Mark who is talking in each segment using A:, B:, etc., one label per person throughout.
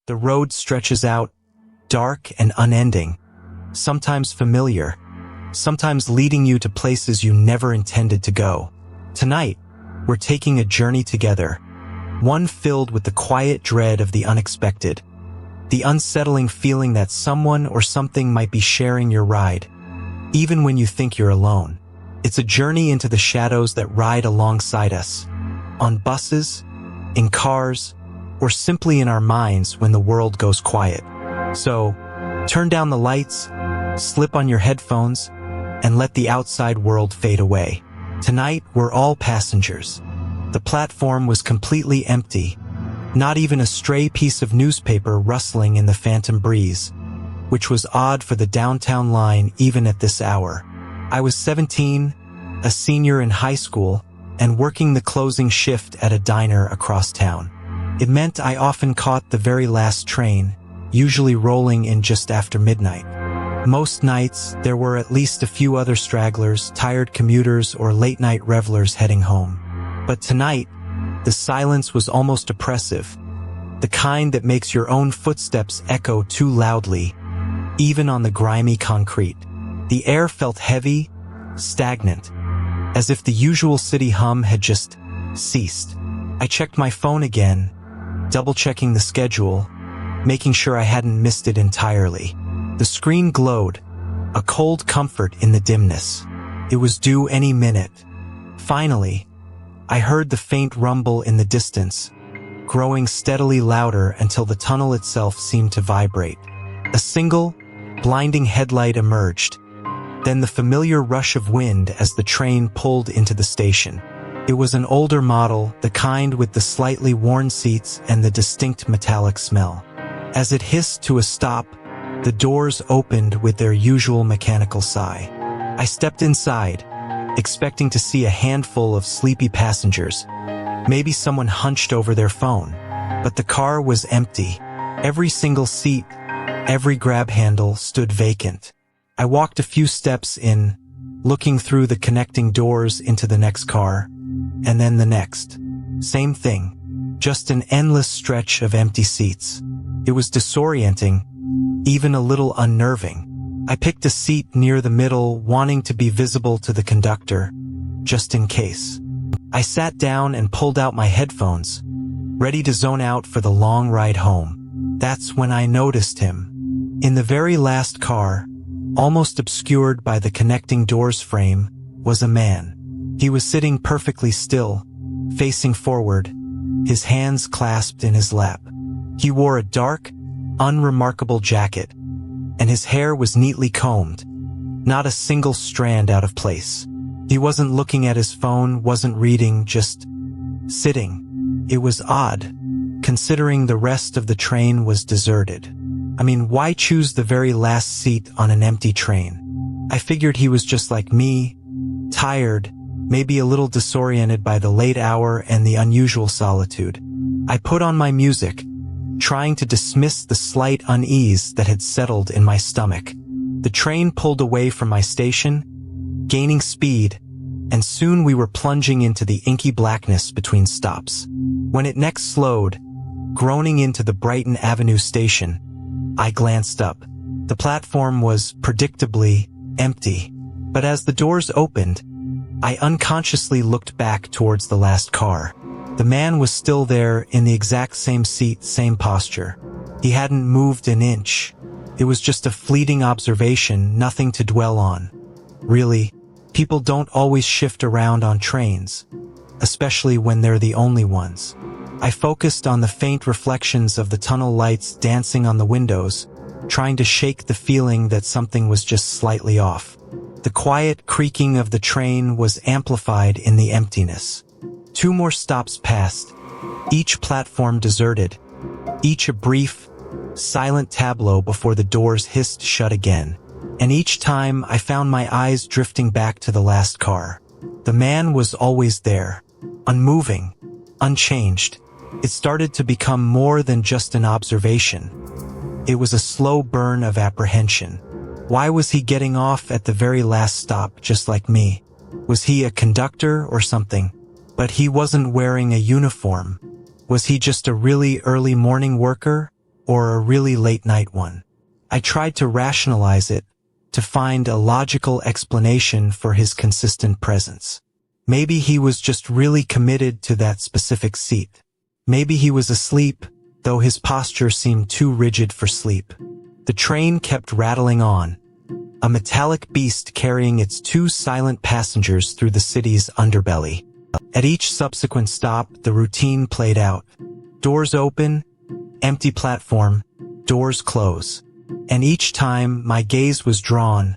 A: The road stretches out, dark and unending, sometimes familiar, sometimes leading you to places you never intended to go. Tonight, we're taking a journey together, one filled with the quiet dread of the unexpected, the unsettling feeling that someone or something might be sharing your ride, even when you think you're alone. It's a journey into the shadows that ride alongside us, on buses, in cars, or simply in our minds when the world goes quiet. So, turn down the lights, slip on your headphones, and let the outside world fade away. Tonight, we're all passengers. The platform was completely empty, not even a stray piece of newspaper rustling in the phantom breeze, which was odd for the downtown line even at this hour. I was 17, a senior in high school, and working the closing shift at a diner across town. It meant I often caught the very last train, usually rolling in just after midnight. Most nights, there were at least a few other stragglers, tired commuters, or late-night revelers heading home. But tonight, the silence was almost oppressive, the kind that makes your own footsteps echo too loudly, even on the grimy concrete. The air felt heavy, stagnant, as if the usual city hum had just ceased. I checked my phone again, double-checking the schedule, making sure I hadn't missed it entirely. The screen glowed, a cold comfort in the dimness. It was due any minute. Finally, I heard the faint rumble in the distance, growing steadily louder until the tunnel itself seemed to vibrate. A single, blinding headlight emerged, then the familiar rush of wind as the train pulled into the station. It was an older model, the kind with the slightly worn seats and the distinct metallic smell. As it hissed to a stop, the doors opened with their usual mechanical sigh. I stepped inside, expecting to see a handful of sleepy passengers, maybe someone hunched over their phone. But the car was empty. Every single seat, every grab handle stood vacant. I walked a few steps in, looking through the connecting doors into the next car, and then the next. Same thing, just an endless stretch of empty seats. It was disorienting, even a little unnerving. I picked a seat near the middle, wanting to be visible to the conductor, just in case. I sat down and pulled out my headphones, ready to zone out for the long ride home. That's when I noticed him. In the very last car, almost obscured by the connecting doors frame, was a man. He was sitting perfectly still, facing forward, his hands clasped in his lap. He wore a dark, unremarkable jacket, and his hair was neatly combed, not a single strand out of place. He wasn't looking at his phone, wasn't reading, just sitting. It was odd, considering the rest of the train was deserted. I mean, why choose the very last seat on an empty train? I figured he was just like me, tired, maybe a little disoriented by the late hour and the unusual solitude. I put on my music, trying to dismiss the slight unease that had settled in my stomach. The train pulled away from my station, gaining speed, and soon we were plunging into the inky blackness between stops. When it next slowed, groaning into the Brighton Avenue station, I glanced up. The platform was predictably empty, but as the doors opened, I unconsciously looked back towards the last car. The man was still there in the exact same seat, same posture. He hadn't moved an inch. It was just a fleeting observation, nothing to dwell on. Really, people don't always shift around on trains, especially when they're the only ones. I focused on the faint reflections of the tunnel lights dancing on the windows, trying to shake the feeling that something was just slightly off. The quiet creaking of the train was amplified in the emptiness. 2 more stops passed, each platform deserted, each a brief, silent tableau before the doors hissed shut again. And each time I found my eyes drifting back to the last car. The man was always there, unmoving, unchanged. It started to become more than just an observation. It was a slow burn of apprehension. Why was he getting off at the very last stop just like me? Was he a conductor or something? But he wasn't wearing a uniform. Was he just a really early morning worker? or a really late night one. I tried to rationalize it, to find a logical explanation for his consistent presence. Maybe he was just really committed to that specific seat. Maybe he was asleep, though his posture seemed too rigid for sleep. The train kept rattling on, a metallic beast carrying its 2 silent passengers through the city's underbelly. At each subsequent stop, the routine played out. Doors open, empty platform, doors close. And each time, my gaze was drawn,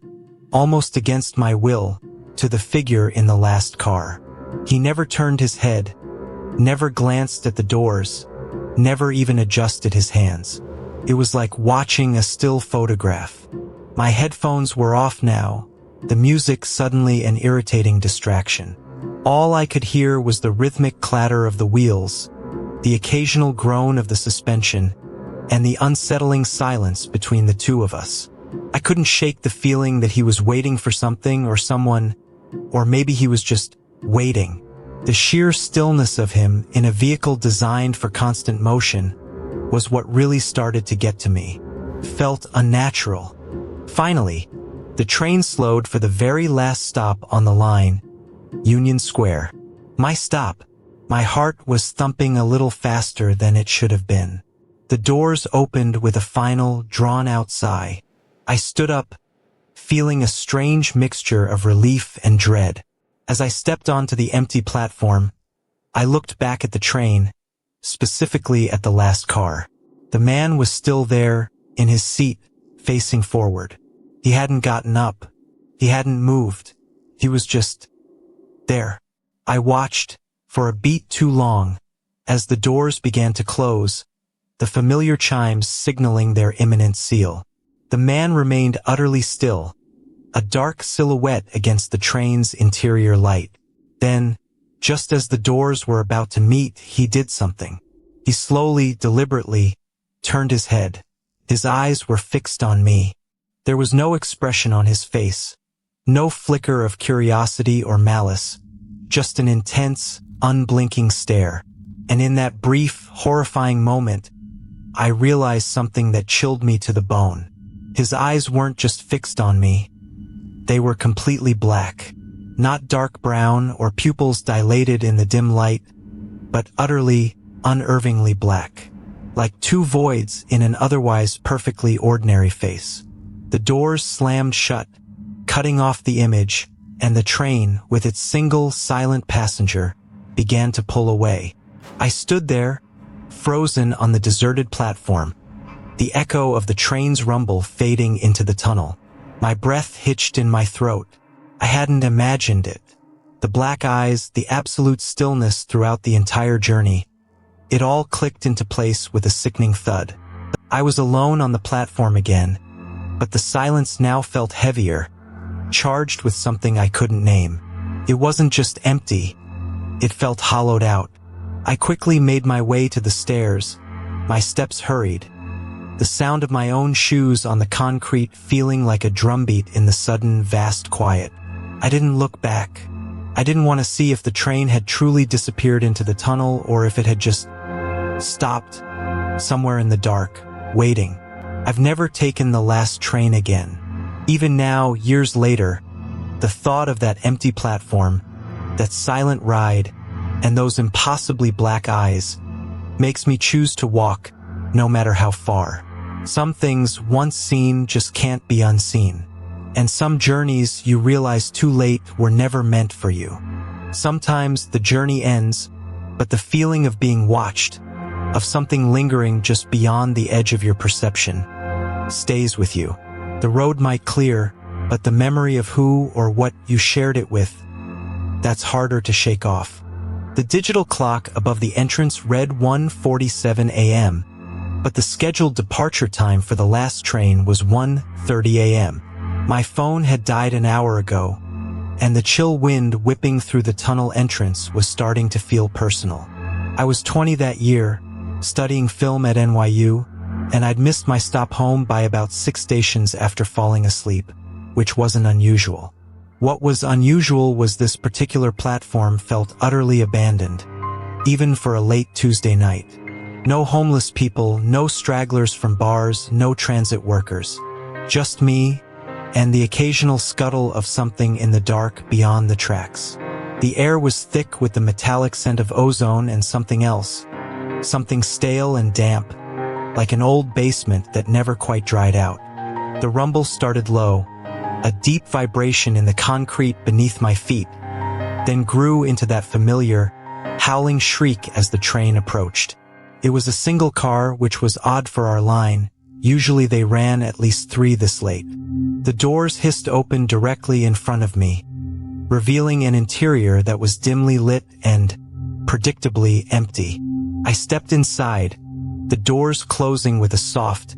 A: almost against my will, to the figure in the last car. He never turned his head, never glanced at the doors, never even adjusted his hands. It was like watching a still photograph. My headphones were off now, the music suddenly an irritating distraction. All I could hear was the rhythmic clatter of the wheels, the occasional groan of the suspension, and the unsettling silence between the two of us. I couldn't shake the feeling that he was waiting for something or someone, or maybe he was just waiting. The sheer stillness of him in a vehicle designed for constant motion was what really started to get to me. Felt unnatural. Finally, the train slowed for the very last stop on the line, Union Square. My stop. My heart was thumping a little faster than it should have been. The doors opened with a final, drawn-out sigh. I stood up, feeling a strange mixture of relief and dread. As I stepped onto the empty platform, I looked back at the train, specifically at the last car. The man was still there, in his seat, facing forward. He hadn't gotten up. He hadn't moved. He was just there. I watched, for a beat too long, as the doors began to close, the familiar chimes signaling their imminent seal. The man remained utterly still, a dark silhouette against the train's interior light. Then, just as the doors were about to meet, he did something. He slowly, deliberately, turned his head. His eyes were fixed on me. There was no expression on his face, no flicker of curiosity or malice, just an intense, unblinking stare. And in that brief, horrifying moment, I realized something that chilled me to the bone. His eyes weren't just fixed on me. They were completely black, not dark brown or pupils dilated in the dim light, but utterly, unnervingly black, like 2 voids in an otherwise perfectly ordinary face. The doors slammed shut, cutting off the image, and the train, with its single, silent passenger, began to pull away. I stood there, frozen on the deserted platform, the echo of the train's rumble fading into the tunnel. My breath hitched in my throat. I hadn't imagined it. The black eyes, the absolute stillness throughout the entire journey. It all clicked into place with a sickening thud. I was alone on the platform again, but the silence now felt heavier, charged with something I couldn't name. It wasn't just empty. It felt hollowed out. I quickly made my way to the stairs. My steps hurried, the sound of my own shoes on the concrete feeling like a drumbeat in the sudden, vast quiet. I didn't look back. I didn't want to see if the train had truly disappeared into the tunnel or if it had just stopped somewhere in the dark, waiting. I've never taken the last train again. Even now, years later, the thought of that empty platform, that silent ride, and those impossibly black eyes makes me choose to walk, no matter how far. Some things once seen just can't be unseen. And some journeys you realize too late were never meant for you. Sometimes the journey ends, but the feeling of being watched, of something lingering just beyond the edge of your perception, stays with you. The road might clear, but the memory of who or what you shared it with, that's harder to shake off. The digital clock above the entrance read 1:47 a.m., but the scheduled departure time for the last train was 1:30 a.m. My phone had died an hour ago, and the chill wind whipping through the tunnel entrance was starting to feel personal. I was 20 that year, studying film at NYU, and I'd missed my stop home by about 6 stations after falling asleep, which wasn't unusual. What was unusual was this particular platform felt utterly abandoned, even for a late Tuesday night. No homeless people, no stragglers from bars, no transit workers. Just me and the occasional scuttle of something in the dark beyond the tracks. The air was thick with the metallic scent of ozone and something else. Something stale and damp, like an old basement that never quite dried out. The rumble started low, a deep vibration in the concrete beneath my feet, then grew into that familiar, howling shriek as the train approached. It was a single car, which was odd for our line. Usually they ran at least 3 this late. The doors hissed open directly in front of me, revealing an interior that was dimly lit and, predictably, empty. I stepped inside, the doors closing with a soft,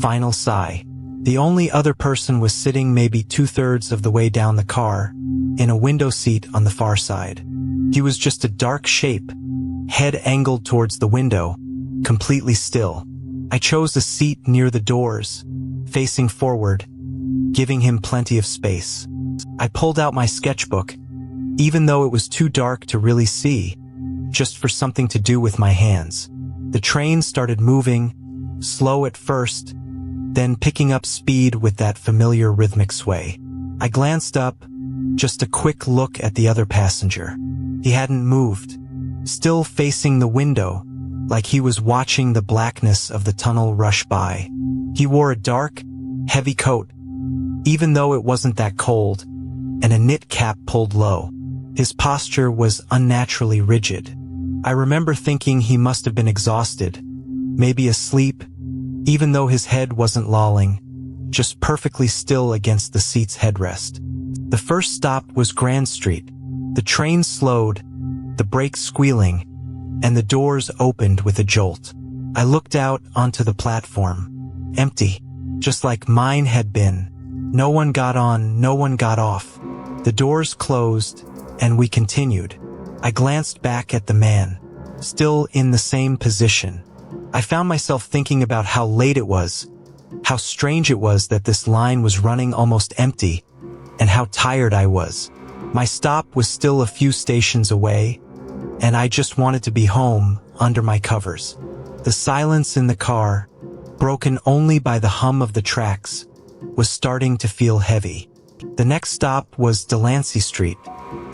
A: final sigh. The only other person was sitting maybe 2/3 of the way down the car, in a window seat on the far side. He was just a dark shape, head angled towards the window, completely still. I chose a seat near the doors, facing forward, giving him plenty of space. I pulled out my sketchbook, even though it was too dark to really see, just for something to do with my hands. The train started moving, slow at first, then picking up speed with that familiar rhythmic sway. I glanced up, just a quick look at the other passenger. He hadn't moved, still facing the window, like he was watching the blackness of the tunnel rush by. He wore a dark, heavy coat, even though it wasn't that cold, and a knit cap pulled low. His posture was unnaturally rigid. I remember thinking he must have been exhausted, maybe asleep, even though his head wasn't lolling, just perfectly still against the seat's headrest. The first stop was Grand Street. The train slowed, the brakes squealing, and the doors opened with a jolt. I looked out onto the platform. Empty, just like mine had been. No one got on, no one got off. The doors closed, and we continued. I glanced back at the man, still in the same position. I found myself thinking about how late it was, how strange it was that this line was running almost empty, and how tired I was. My stop was still a few stations away, and I just wanted to be home, under my covers. The silence in the car, broken only by the hum of the tracks, was starting to feel heavy. The next stop was Delancey Street.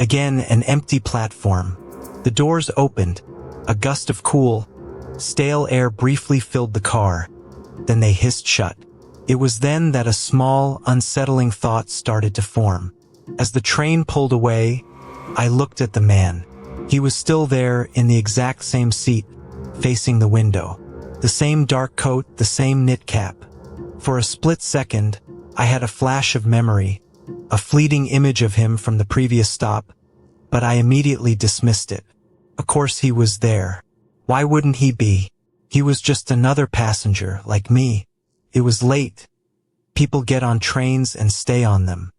A: Again, an empty platform. The doors opened. A gust of cool, stale air briefly filled the car. Then they hissed shut. It was then that a small, unsettling thought started to form. As the train pulled away, I looked at the man. He was still there in the exact same seat, facing the window. The same dark coat, the same knit cap. For a split second, I had a flash of memory, a fleeting image of him from the previous stop, but I immediately dismissed it. Of course he was there. Why wouldn't he be? He was just another passenger, like me. It was late. People get on trains and stay on them.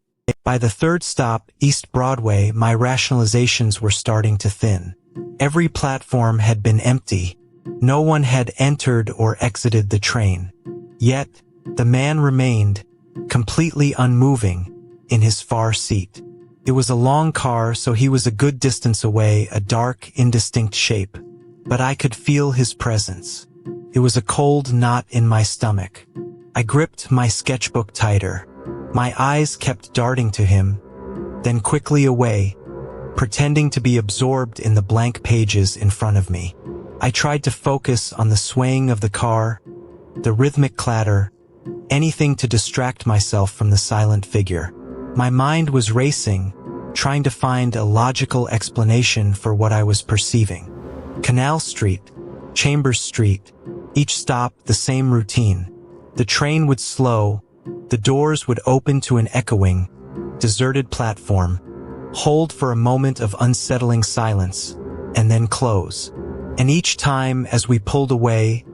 A: By the third stop, East Broadway, my rationalizations were starting to thin. Every platform had been empty. No one had entered or exited the train. Yet, the man remained, completely unmoving, in his far seat. It was a long car, so he was a good distance away, a dark, indistinct shape. But I could feel his presence. It was a cold knot in my stomach. I gripped my sketchbook tighter. My eyes kept darting to him, then quickly away, pretending to be absorbed in the blank pages in front of me. I tried to focus on the swaying of the car, the rhythmic clatter, anything to distract myself from the silent figure. My mind was racing, trying to find a logical explanation for what I was perceiving. Canal Street, Chambers Street, each stop the same routine. The train would slow, the doors would open to an echoing, deserted platform, hold for a moment of unsettling silence, and then close. And each time as we pulled away,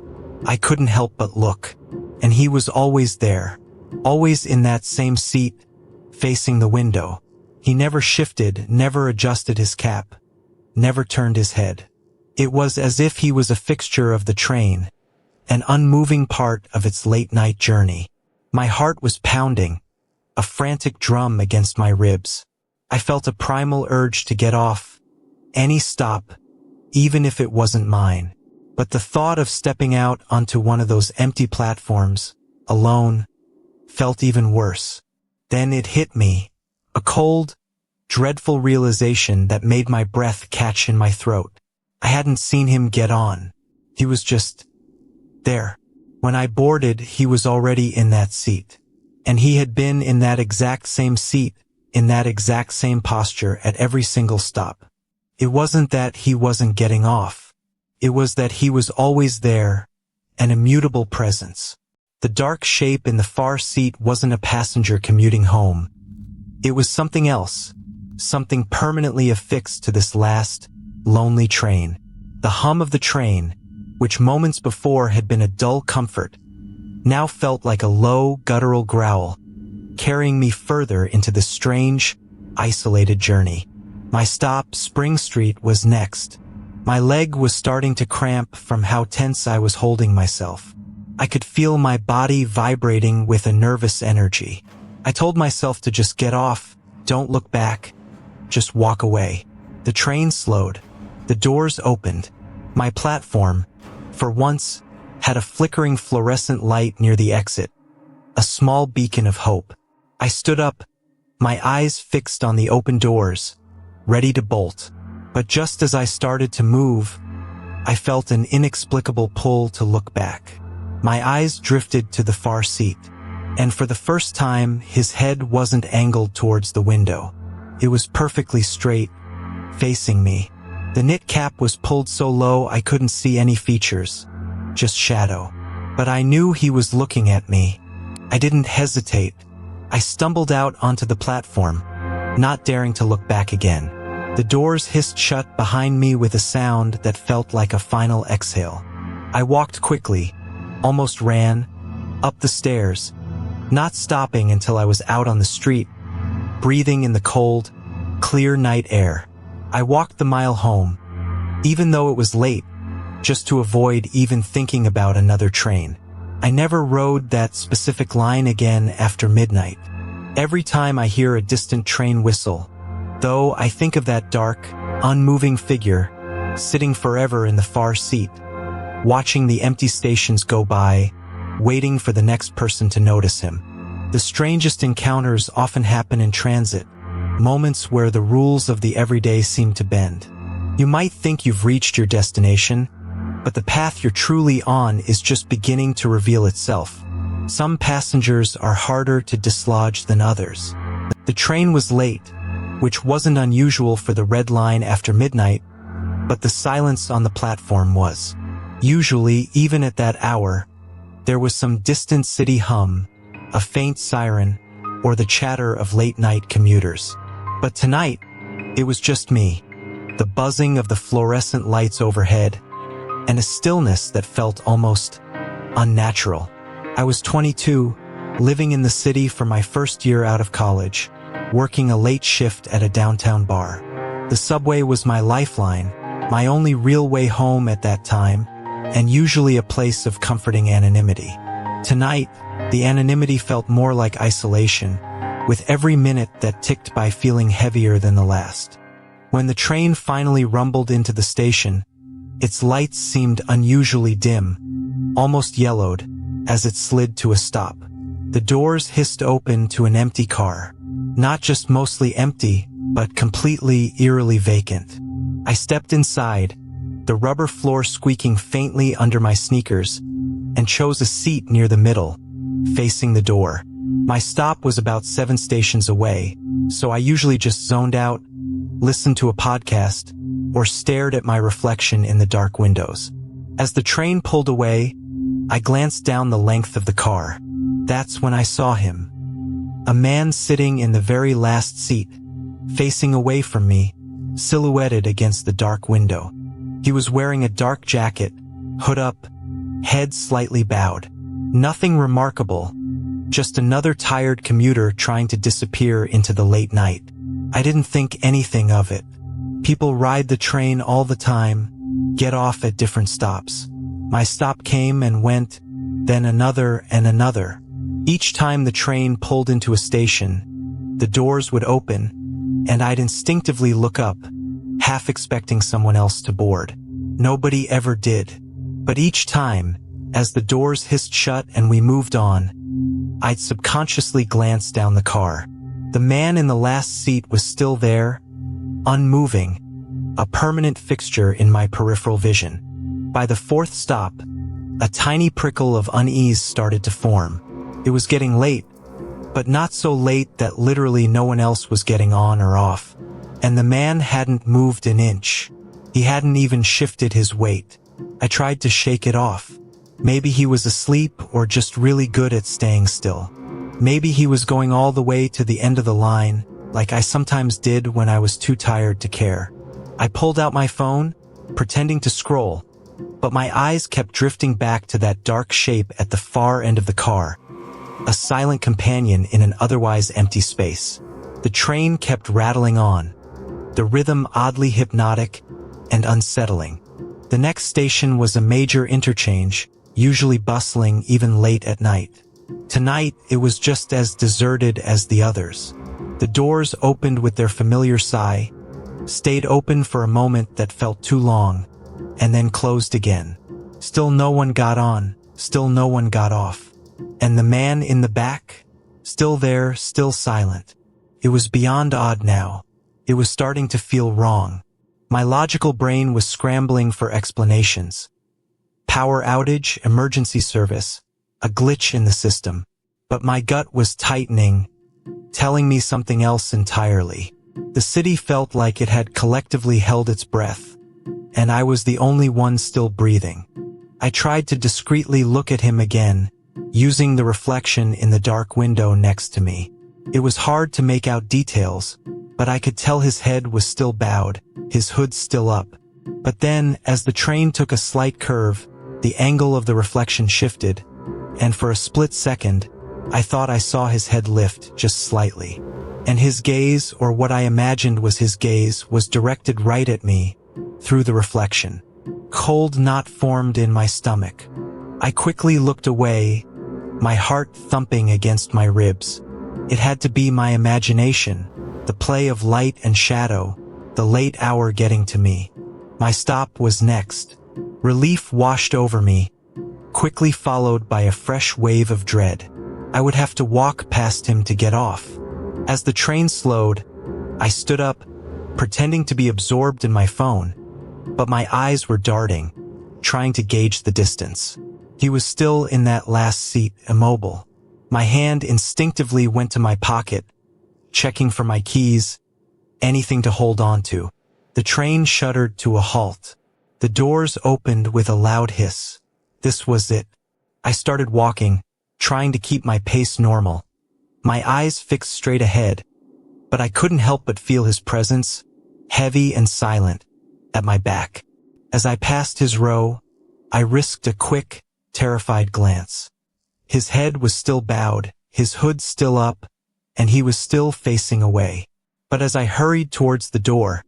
A: I couldn't help but look. And he was always there, always in that same seat, facing the window. He never shifted, never adjusted his cap, never turned his head. It was as if he was a fixture of the train, an unmoving part of its late-night journey. My heart was pounding, a frantic drum against my ribs. I felt a primal urge to get off, any stop, even if it wasn't mine. But the thought of stepping out onto one of those empty platforms, alone, felt even worse. Then it hit me, a cold, dreadful realization that made my breath catch in my throat. I hadn't seen him get on. He was just there. When I boarded, he was already in that seat. And he had been in that exact same seat, in that exact same posture at every single stop. It wasn't that he wasn't getting off. It was that he was always there, an immutable presence. The dark shape in the far seat wasn't a passenger commuting home. It was something else, something permanently affixed to this last, lonely train. The hum of the train, which moments before had been a dull comfort, now felt like a low, guttural growl, carrying me further into the strange, isolated journey. My stop, Spring Street, was next. My leg was starting to cramp from how tense I was holding myself. I could feel my body vibrating with a nervous energy. I told myself to just get off, don't look back, just walk away. The train slowed. The doors opened. My platform, for once, had a flickering fluorescent light near the exit, a small beacon of hope. I stood up, my eyes fixed on the open doors, ready to bolt. But just as I started to move, I felt an inexplicable pull to look back. My eyes drifted to the far seat, and for the first time, his head wasn't angled towards the window. It was perfectly straight, facing me. The knit cap was pulled so low I couldn't see any features, just shadow. But I knew he was looking at me. I didn't hesitate. I stumbled out onto the platform, not daring to look back again. The doors hissed shut behind me with a sound that felt like a final exhale. I walked quickly, almost ran, up the stairs, not stopping until I was out on the street, breathing in the cold, clear night air. I walked the mile home, even though it was late, just to avoid even thinking about another train. I never rode that specific line again after midnight. Every time I hear a distant train whistle, though, I think of that dark, unmoving figure, sitting forever in the far seat, watching the empty stations go by, waiting for the next person to notice him. The strangest encounters often happen in transit, moments where the rules of the everyday seem to bend. You might think you've reached your destination, but the path you're truly on is just beginning to reveal itself. Some passengers are harder to dislodge than others. The train was late, which wasn't unusual for the red line after midnight, but the silence on the platform was. Usually, even at that hour, there was some distant city hum, a faint siren, or the chatter of late-night commuters. But tonight, it was just me, the buzzing of the fluorescent lights overhead, and a stillness that felt almost unnatural. I was 22, living in the city for my first year out of college, working a late shift at a downtown bar. The subway was my lifeline, my only real way home at that time, and usually a place of comforting anonymity. Tonight, the anonymity felt more like isolation, with every minute that ticked by feeling heavier than the last. When the train finally rumbled into the station, its lights seemed unusually dim, almost yellowed, as it slid to a stop. The doors hissed open to an empty car. Not just mostly empty, but completely, eerily vacant. I stepped inside, the rubber floor squeaking faintly under my sneakers, and chose a seat near the middle, facing the door. My stop was about 7 stations away, so I usually just zoned out, listened to a podcast, or stared at my reflection in the dark windows. As the train pulled away, I glanced down the length of the car. That's when I saw him. A man sitting in the very last seat, facing away from me, silhouetted against the dark window. He was wearing a dark jacket, hood up, head slightly bowed. Nothing remarkable, just another tired commuter trying to disappear into the late night. I didn't think anything of it. People ride the train all the time, get off at different stops. My stop came and went, then another and another. Each time the train pulled into a station, the doors would open, and I'd instinctively look up, half expecting someone else to board. Nobody ever did. But each time, as the doors hissed shut and we moved on, I'd subconsciously glance down the car. The man in the last seat was still there, unmoving, a permanent fixture in my peripheral vision. By the fourth stop, a tiny prickle of unease started to form. It was getting late, but not so late that literally no one else was getting on or off. And the man hadn't moved an inch. He hadn't even shifted his weight. I tried to shake it off. Maybe he was asleep or just really good at staying still. Maybe he was going all the way to the end of the line, like I sometimes did when I was too tired to care. I pulled out my phone, pretending to scroll, but my eyes kept drifting back to that dark shape at the far end of the car, a silent companion in an otherwise empty space. The train kept rattling on, the rhythm oddly hypnotic and unsettling. The next station was a major interchange, usually bustling even late at night. Tonight, it was just as deserted as the others. The doors opened with their familiar sigh, stayed open for a moment that felt too long, and then closed again. Still no one got on, still no one got off. And the man in the back? Still there, still silent. It was beyond odd now. It was starting to feel wrong. My logical brain was scrambling for explanations. Power outage, emergency service, a glitch in the system. But my gut was tightening, telling me something else entirely. The city felt like it had collectively held its breath, and I was the only one still breathing. I tried to discreetly look at him again, using the reflection in the dark window next to me. It was hard to make out details, but I could tell his head was still bowed, his hood still up. But then, as the train took a slight curve, the angle of the reflection shifted, and for a split second, I thought I saw his head lift just slightly. And his gaze, or what I imagined was his gaze, was directed right at me, through the reflection. Cold knot formed in my stomach. I quickly looked away, my heart thumping against my ribs. It had to be my imagination, the play of light and shadow, the late hour getting to me. My stop was next. Relief washed over me, quickly followed by a fresh wave of dread. I would have to walk past him to get off. As the train slowed, I stood up, pretending to be absorbed in my phone, but my eyes were darting, trying to gauge the distance. He was still in that last seat, immobile. My hand instinctively went to my pocket, checking for my keys, anything to hold on to. The train shuddered to a halt. The doors opened with a loud hiss. This was it. I started walking, trying to keep my pace normal. My eyes fixed straight ahead, but I couldn't help but feel his presence, heavy and silent, at my back. As I passed his row, I risked a quick, terrified glance. His head was still bowed, his hood still up, and he was still facing away. But as I hurried towards the door,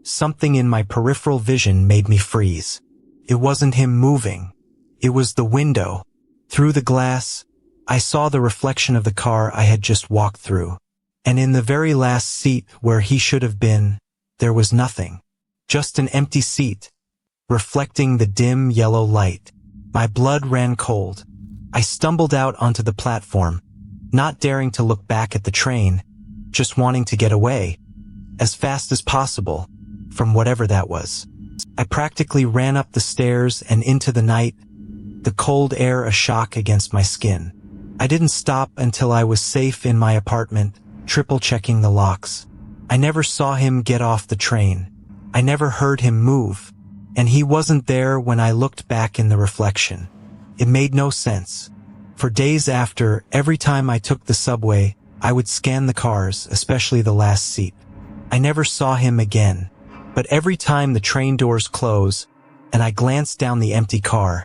A: something in my peripheral vision made me freeze. It wasn't him moving. It was the window. Through the glass, I saw the reflection of the car I had just walked through. And in the very last seat where he should have been, there was nothing. Just an empty seat, reflecting the dim yellow light. My blood ran cold. I stumbled out onto the platform, not daring to look back at the train, just wanting to get away, as fast as possible, from whatever that was. I practically ran up the stairs and into the night, the cold air a shock against my skin. I didn't stop until I was safe in my apartment, triple-checking the locks. I never saw him get off the train. I never heard him move. And he wasn't there when I looked back in the reflection. It made no sense. For days after, every time I took the subway, I would scan the cars, especially the last seat. I never saw him again. But every time the train doors close, and I glance down the empty car,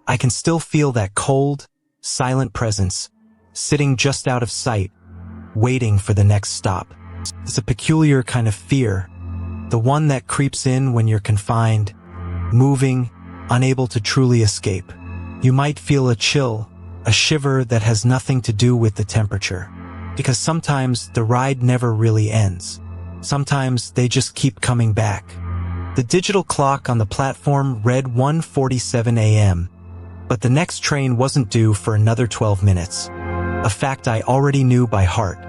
A: I can still feel that cold, silent presence, sitting just out of sight, waiting for the next stop. It's a peculiar kind of fear, the one that creeps in when you're confined, moving, unable to truly escape. You might feel a chill, a shiver that has nothing to do with the temperature, because sometimes the ride never really ends. Sometimes they just keep coming back. The digital clock on the platform read 1:47 a.m., but the next train wasn't due for another 12 minutes. A fact I already knew by heart.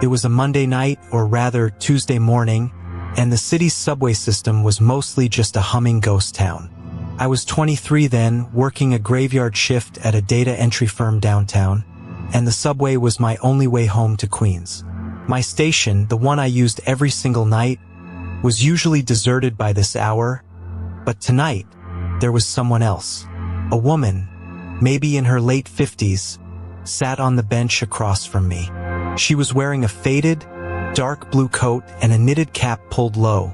A: It was a Monday night, or rather Tuesday morning, and the city's subway system was mostly just a humming ghost town. I was 23 then, working a graveyard shift at a data entry firm downtown, and the subway was my only way home to Queens. My station, the one I used every single night, was usually deserted by this hour, but tonight, there was someone else. A woman, maybe in her late 50s, sat on the bench across from me. She was wearing a faded, dark blue coat and a knitted cap pulled low,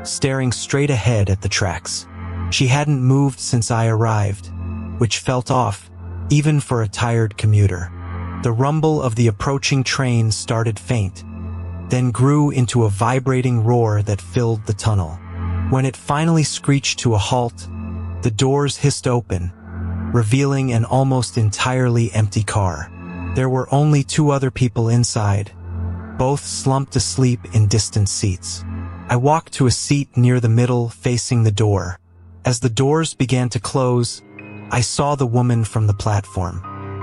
A: staring straight ahead at the tracks. She hadn't moved since I arrived, which felt off, even for a tired commuter. The rumble of the approaching train started faint, then grew into a vibrating roar that filled the tunnel. When it finally screeched to a halt, the doors hissed open, revealing an almost entirely empty car. There were only 2 other people inside, both slumped asleep in distant seats. I walked to a seat near the middle, facing the door. As the doors began to close, I saw the woman from the platform.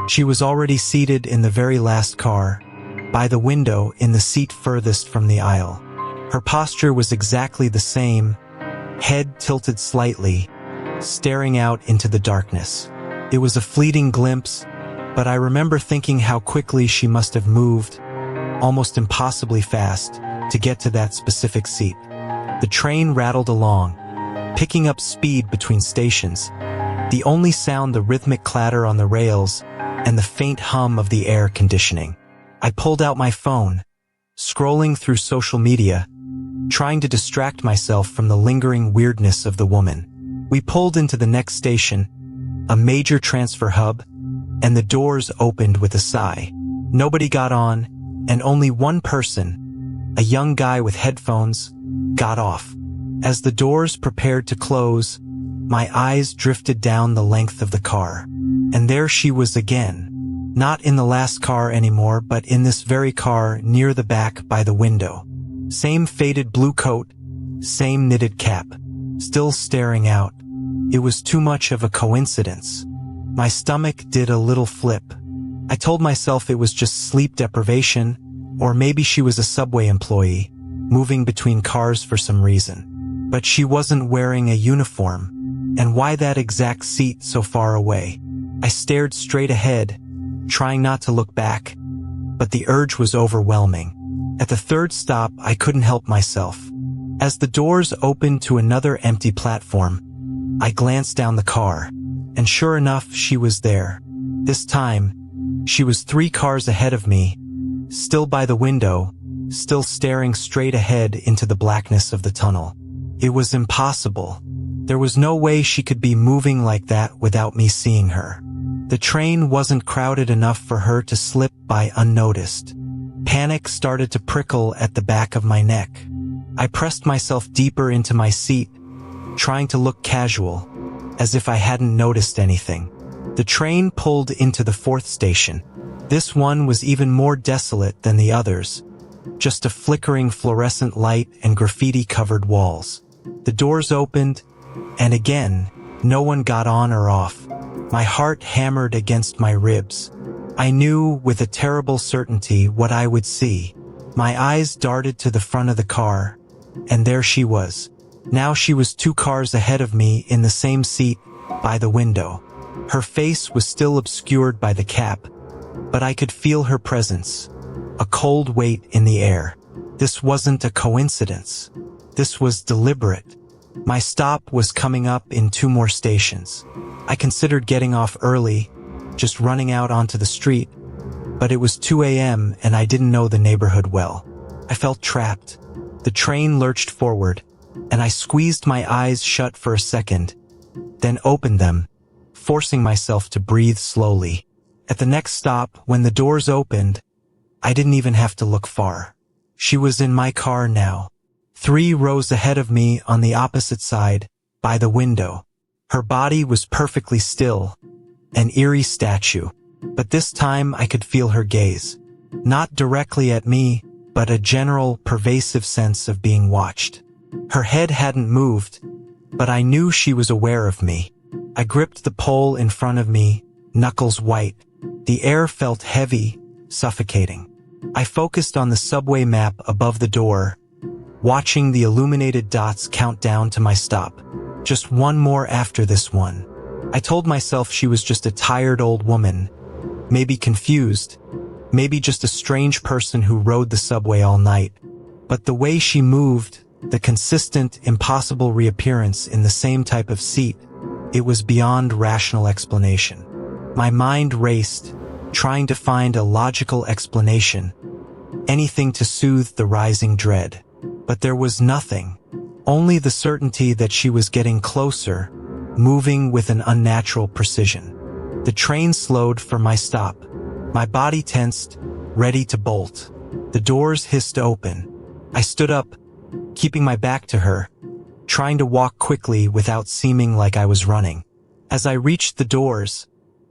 A: She was already seated in the very last car, by the window in the seat furthest from the aisle. Her posture was exactly the same, head tilted slightly, staring out into the darkness. It was a fleeting glimpse, but I remember thinking how quickly she must have moved, almost impossibly fast, to get to that specific seat. The train rattled along, picking up speed between stations, the only sound the rhythmic clatter on the rails and the faint hum of the air conditioning. I pulled out my phone, scrolling through social media, trying to distract myself from the lingering weirdness of the woman. We pulled into the next station, a major transfer hub, and the doors opened with a sigh. Nobody got on, and only one person, a young guy with headphones, got off. As the doors prepared to close, my eyes drifted down the length of the car. And there she was again. Not in the last car anymore, but in this very car near the back by the window. Same faded blue coat, same knitted cap, still staring out. It was too much of a coincidence. My stomach did a little flip. I told myself it was just sleep deprivation, or maybe she was a subway employee, moving between cars for some reason. But she wasn't wearing a uniform, and why that exact seat so far away? I stared straight ahead, trying not to look back, but the urge was overwhelming. At the third stop, I couldn't help myself. As the doors opened to another empty platform, I glanced down the car, and sure enough, she was there. This time, she was 3 cars ahead of me, still by the window, still staring straight ahead into the blackness of the tunnel. It was impossible. There was no way she could be moving like that without me seeing her. The train wasn't crowded enough for her to slip by unnoticed. Panic started to prickle at the back of my neck. I pressed myself deeper into my seat, trying to look casual, as if I hadn't noticed anything. The train pulled into the 4th station. This one was even more desolate than the others, just a flickering fluorescent light and graffiti-covered walls. The doors opened, and again, no one got on or off. My heart hammered against my ribs. I knew with a terrible certainty what I would see. My eyes darted to the front of the car, and there she was. Now she was 2 cars ahead of me in the same seat, by the window. Her face was still obscured by the cap, but I could feel her presence, a cold weight in the air. This wasn't a coincidence. This was deliberate. My stop was coming up in 2 more stations. I considered getting off early, just running out onto the street, but it was 2 a.m. and I didn't know the neighborhood well. I felt trapped. The train lurched forward, and I squeezed my eyes shut for a second, then opened them, forcing myself to breathe slowly. At the next stop, when the doors opened, I didn't even have to look far. She was in my car now, 3 rows ahead of me on the opposite side, by the window. Her body was perfectly still, an eerie statue, but this time I could feel her gaze. Not directly at me, but a general, pervasive sense of being watched. Her head hadn't moved, but I knew she was aware of me. I gripped the pole in front of me, knuckles white. The air felt heavy, suffocating. I focused on the subway map above the door, watching the illuminated dots count down to my stop. Just one more after this one. I told myself she was just a tired old woman, maybe confused, maybe just a strange person who rode the subway all night. But the way she moved, the consistent, impossible reappearance in the same type of seat, it was beyond rational explanation. My mind raced, trying to find a logical explanation, anything to soothe the rising dread. But there was nothing, only the certainty that she was getting closer, moving with an unnatural precision. The train slowed for my stop. My body tensed, ready to bolt. The doors hissed open. I stood up, keeping my back to her, trying to walk quickly without seeming like I was running. As I reached the doors,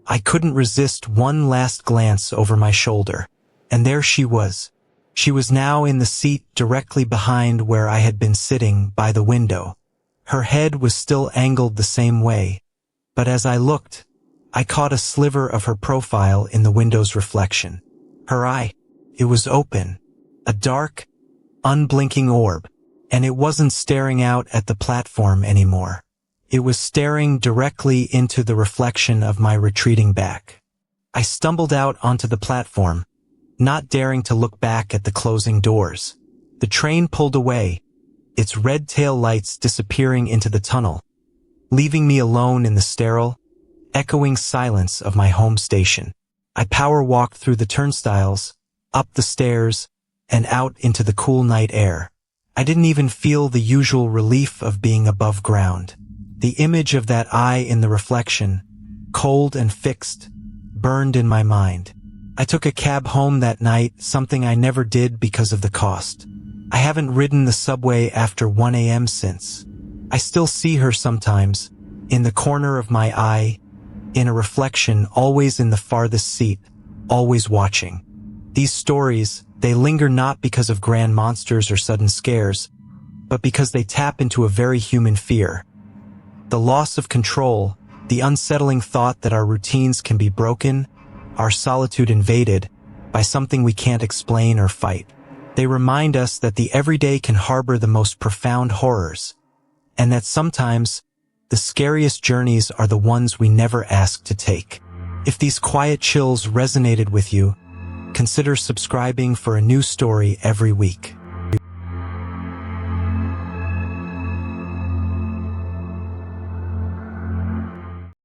A: I couldn't resist one last glance over my shoulder. And there she was. She was now in the seat directly behind where I had been sitting by the window. Her head was still angled the same way, but as I looked, I caught a sliver of her profile in the window's reflection. Her eye, it was open, a dark, unblinking orb, and it wasn't staring out at the platform anymore. It was staring directly into the reflection of my retreating back. I stumbled out onto the platform, not daring to look back at the closing doors. The train pulled away, its red tail lights disappearing into the tunnel, leaving me alone in the sterile, echoing silence of my home station. I power walked through the turnstiles, up the stairs, and out into the cool night air. I didn't even feel the usual relief of being above ground. The image of that eye in the reflection, cold and fixed, burned in my mind. I took a cab home that night, something I never did because of the cost. I haven't ridden the subway after 1 a.m. since. I still see her sometimes, in the corner of my eye, in a reflection, always in the farthest seat, always watching. These stories, they linger not because of grand monsters or sudden scares, but because they tap into a very human fear. The loss of control, the unsettling thought that our routines can be broken, our solitude invaded, by something we can't explain or fight. They remind us that the everyday can harbor the most profound horrors, and that sometimes the scariest journeys are the ones we never ask to take. If these quiet chills resonated with you, consider subscribing for a new story every week.